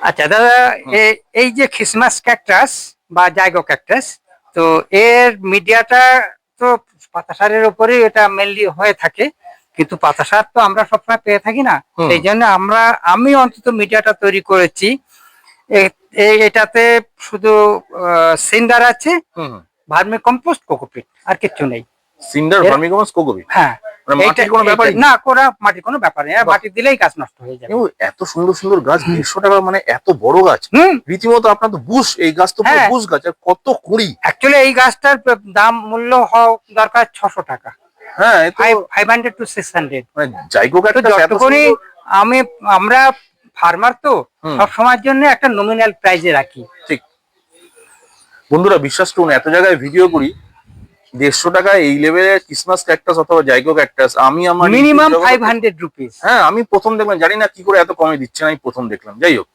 আচ্ছা দাদা, এই যে খ্রিসমাস ক্যাকটাস বা জাইগো ক্যাকটাস, তো এর মিডিয়াটা তো পাতাসারের উপরেই এটা মেনলি হয়ে থাকে, কিন্তু পাতাসার তো আমরা সবসময় পেয়ে থাকি না। সেই জন্য আমি অন্তত মিডিয়াটা তৈরি করেছি। এটাতে শুধু সিন্ডার আছে, ভার্মি কম্পোস্ট, কোকোপিট, আর কিচ্ছু নেই। সিন্ডার, ভার্মি কম্পোস্ট, কোকোপিট, হ্যাঁ, মাটির কোনো ব্যাপারই না, মাটির কোনো ব্যাপার নেই, মাটি দিলেই গাছ নষ্ট হয়ে যাবে। এত সুন্দর সুন্দর গাছ, 150 টাকা, মানে এত বড় গাছ রীতিমতো। আপনার তো বুশ, এই গাছ তো বুশ গাছ, আর কত কুড়ি। অ্যাকচুয়ালি এই গাছটার দাম মূল্য হওয়া দরকার 600 টাকা। হ্যাঁ, 500 to 600। মানে জাইগো ক্যাকটাস যতক্ষণই আমরা ফার্মার তো সব সময়ের জন্য একটা নমিনাল প্রাইজে রাখি। ঠিক বন্ধুরা, বিশ্বাস করুন, এত জায়গায় ভিডিও করি, 150 টাকায় এই লেভেলের ক্রিসমাস ক্যাকটাস অথবা জাইগো ক্যাকটাস আমি আমার মিনিমাম 500 রুপিস। হ্যাঁ, আমি প্রথম দেখলাম, জানি না কি করে এত কমে দিচ্ছে, আমি প্রথম দেখলাম। যাই হোক,